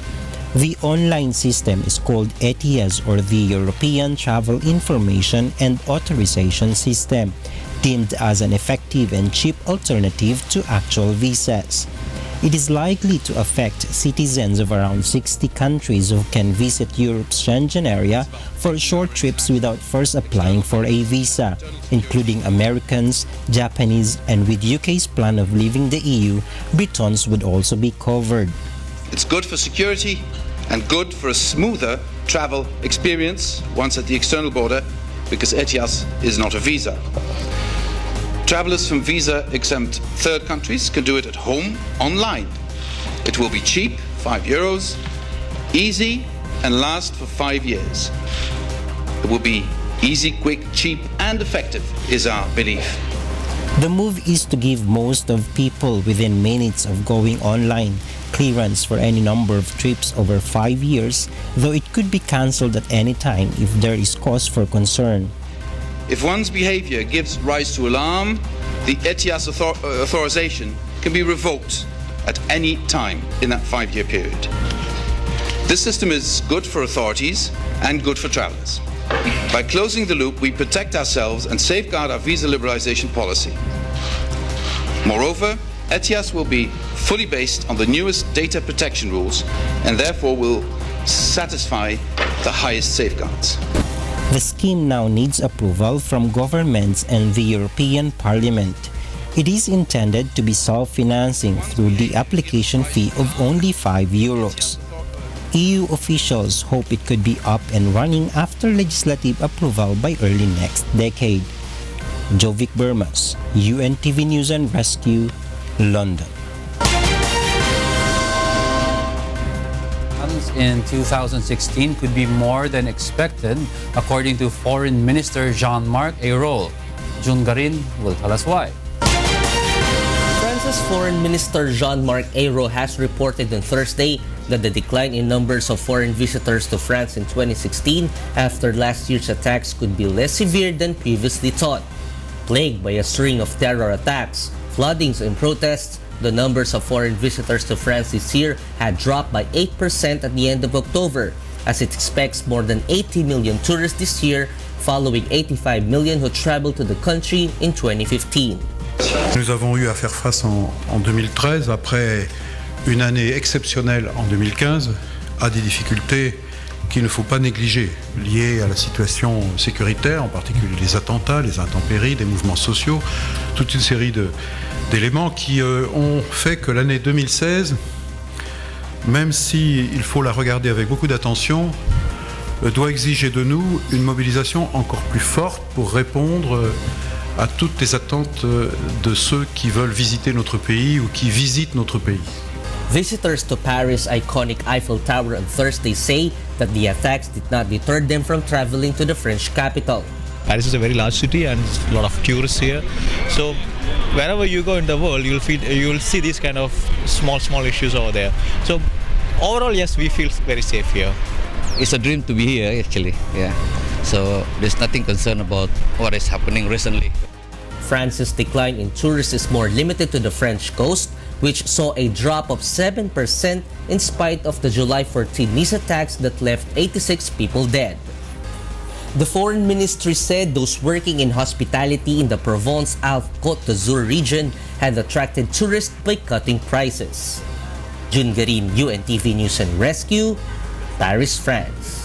The online system is called ETIAS, or the European Travel Information and Authorization System, deemed as an effective and cheap alternative to actual visas. It is likely to affect citizens of around 60 countries who can visit Europe's Schengen area for short trips without first applying for a visa, including Americans, Japanese, and with UK's plan of leaving the EU, Britons would also be covered. It's good for security and good for a smoother travel experience once at the external border, because ETIAS is not a visa. Travelers from visa-exempt third countries can do it at home, online. It will be cheap, €5, easy, and last for 5 years. It will be easy, quick, cheap, and effective, is our belief. The move is to give most of people within minutes of going online clearance for any number of trips over 5 years, though it could be cancelled at any time if there is cause for concern. If one's behavior gives rise to alarm, the ETIAS authorization can be revoked at any time in that 5-year period. This system is good for authorities and good for travelers. By closing the loop, we protect ourselves and safeguard our visa liberalization policy. Moreover, ETIAS will be fully based on the newest data protection rules and therefore will satisfy the highest safeguards. The scheme now needs approval from governments and the European Parliament. It is intended to be self-financing through the application fee of only €5. EU officials hope it could be up and running after legislative approval by early next decade. Jovic Bermas, UNTV News and Rescue, London. In 2016 could be more than expected, according to Foreign Minister Jean-Marc Ayrault. June Garin will tell us why. France's Foreign Minister Jean-Marc Ayrault has reported on Thursday that the decline in numbers of foreign visitors to France in 2016 after last year's attacks could be less severe than previously thought. Plagued by a string of terror attacks, floodings, and protests, the numbers of foreign visitors to France this year had dropped by 8% at the end of October, as it expects more than 80 million tourists this year, following 85 million who traveled to the country in 2015. Nous avons eu à faire face en 2013, après une année exceptionnelle en 2015, à des difficultés qu'il ne faut pas négliger, liées à la situation sécuritaire, en particulier les attentats, les intempéries, des mouvements sociaux, toute une série d'éléments qui ont fait que l'année 2016, même si il faut la regarder avec beaucoup d'attention, doit exiger de nous une mobilisation encore plus forte pour répondre à toutes les attentes de ceux qui veulent visiter notre pays ou qui visitent notre pays. Visitors to Paris' iconic Eiffel Tower on Thursday say that the attacks did not deter them from traveling to the French capital. Paris is a very large city and a lot of tourists here. So wherever you go in the world, you'll see these kind of small issues over there. So overall, yes, we feel very safe here. It's a dream to be here, actually. Yeah. So there's nothing concerned about what is happening recently. France's decline in tourists is more limited to the French coast, which saw a drop of 7% in spite of the July 14 Nice attacks that left 86 people dead. The foreign ministry said those working in hospitality in the Provence-Alpes-Côte d'Azur region had attracted tourists by cutting prices. Gerry, UNTV News and Rescue, Paris, France.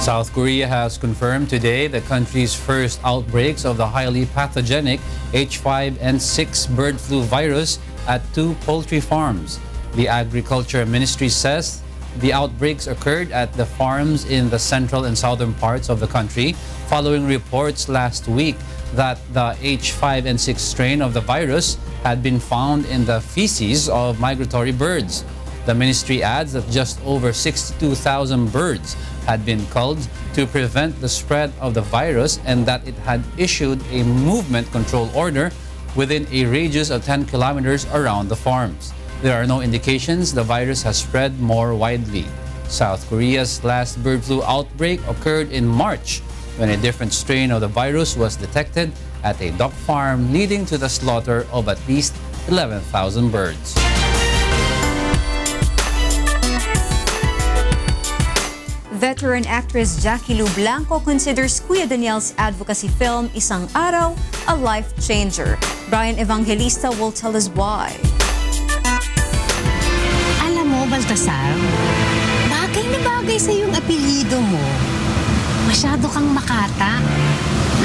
South Korea has confirmed today the country's first outbreaks of the highly pathogenic H5N6 bird flu virus at 2 poultry farms. The Agriculture Ministry says the outbreaks occurred at the farms in the central and southern parts of the country following reports last week that the H5N6 strain of the virus had been found in the feces of migratory birds. The ministry adds that just over 62,000 birds had been culled to prevent the spread of the virus and that it had issued a movement control order within a radius of 10 kilometers around the farms. There are no indications the virus has spread more widely. South Korea's last bird flu outbreak occurred in March when a different strain of the virus was detected at a duck farm, leading to the slaughter of at least 11,000 birds. Veteran actress Jackie Lou Blanco considers Kuya Daniel's advocacy film Isang Araw a life changer. Brian Evangelista will tell us why. Alam mo, Baltasar, bagay na bagay sa yung apelyido mo. Masyado kang makata.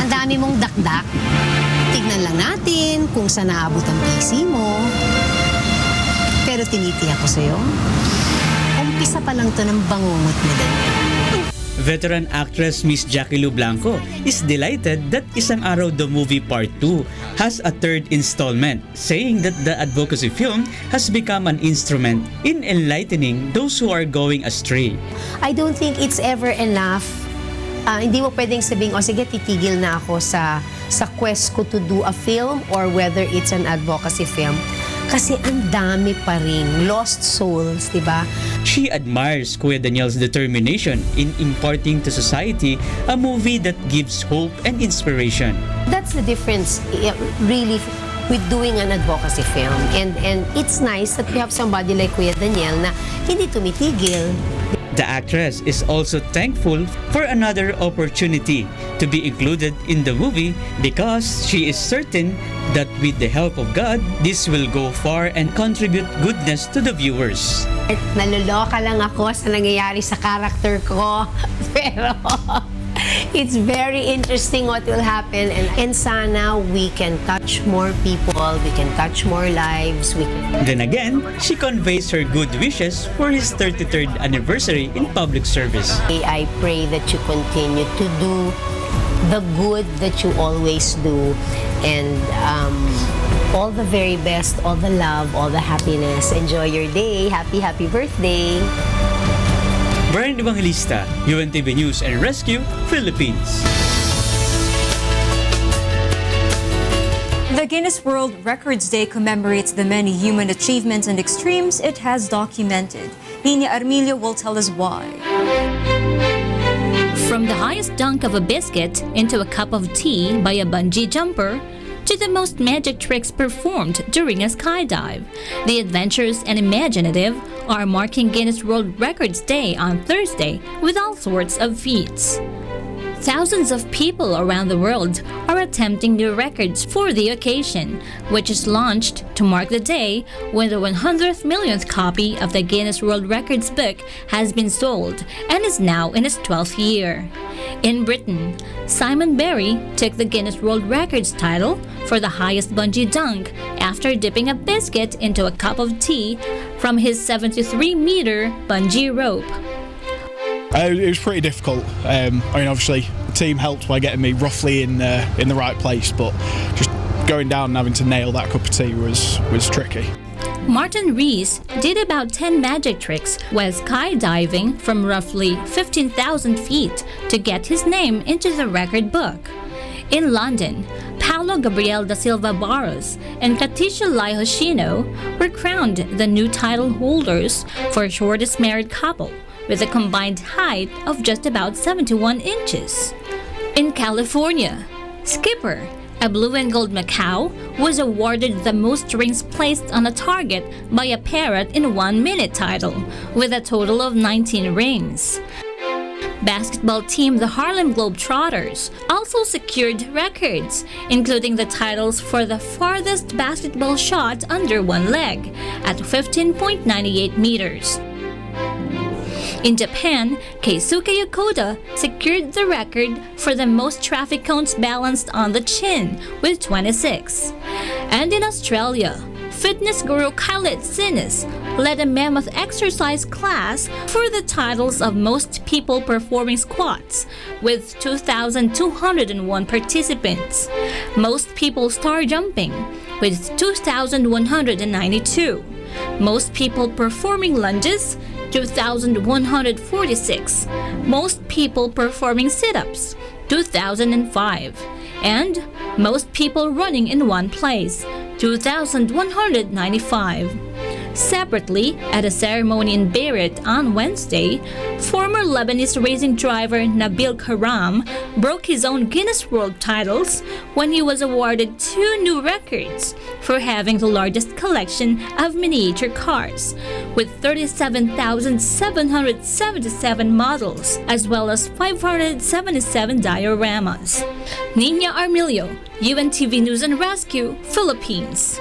Ang dami mong dakdak. Tignan lang natin kung saan naabot ang PC mo. Pero tinitiyak ko sa'yo, umpisa pa lang to ng bangungot mo din. Veteran actress Miss Jackie Lou Blanco is delighted that Isang Araw the Movie Part 2 has a third installment, saying that the advocacy film has become an instrument in enlightening those who are going astray. I don't think it's ever enough. Hindi mo pwedeng sabihin, sige, titigil na ako sa quest ko to do a film or whether it's an advocacy film. Kasi ang dami pa rin lost souls, di ba? She admires Kuya Daniel's determination in imparting to society a movie that gives hope and inspiration. That's the difference, really, with doing an advocacy film. And it's nice that we have somebody like Kuya Daniel na hindi tumitigil. The actress is also thankful for another opportunity to be included in the movie because she is certain that with the help of God, this will go far and contribute goodness to the viewers. Naluloka lang ako sa nangyayari sa character ko, pero it's very interesting what will happen and sana we can touch more people, we can touch more lives. Then again, she conveys her good wishes for his 33rd anniversary in public service. I pray that you continue to do the good that you always do and all the very best, all the love, all the happiness. Enjoy your day. Happy birthday. Brian Evangelista, UNTV News and Rescue, Philippines. The Guinness World Records Day commemorates the many human achievements and extremes it has documented. Nina Armilio will tell us why. From the highest dunk of a biscuit into a cup of tea by a bungee jumper, to the most magic tricks performed during a skydive, the adventurous and imaginative are marking Guinness World Records Day on Thursday with all sorts of feats. Thousands of people around the world are attempting new records for the occasion, which is launched to mark the day when the 100th millionth copy of the Guinness World Records book has been sold and is now in its 12th year. In Britain, Simon Berry took the Guinness World Records title for the highest bungee dunk after dipping a biscuit into a cup of tea from his 73-meter bungee rope. It was pretty difficult. I mean, obviously, the team helped by getting me roughly in the right place, but just going down and having to nail that cup of tea was tricky. Martin Rees did about 10 magic tricks while skydiving from roughly 15,000 feet to get his name into the record book. In London, Paulo Gabriel da Silva Barros and Katisha Lai Hoshino were crowned the new title holders for shortest married couple, with a combined height of just about 71 inches. In California, Skipper, a blue and gold Macau, was awarded the most rings placed on a target by a parrot in 1 minute title, with a total of 19 rings. Basketball team the Harlem Globetrotters also secured records, including the titles for the farthest basketball shot under one leg at 15.98 meters. In Japan, Keisuke Yokota secured the record for the most traffic cones balanced on the chin with 26. And in Australia, fitness guru Khaled Sinis led a mammoth exercise class for the titles of most people performing squats, with 2,201 participants. Most people star jumping, with 2,192. Most people performing lunges, 2,146. Most people performing sit-ups, 2,005. And most people running in one place, 2,195. Separately, at a ceremony in Beirut on Wednesday, former Lebanese racing driver Nabil Karam broke his own Guinness World titles when he was awarded 2 new records for having the largest collection of miniature cars, with 37,777 models, as well as 577 dioramas. Nina Armilio, UNTV News and Rescue, Philippines.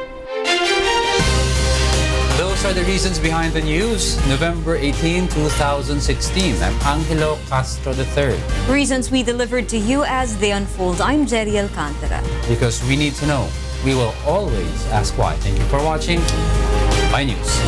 Those are the reasons behind the news. November 18, 2016. I'm Angelo Castro III. Reasons we delivered to you as they unfold. I'm Gerry Alcantara. Because we need to know. We will always ask why. Thank you for watching My News.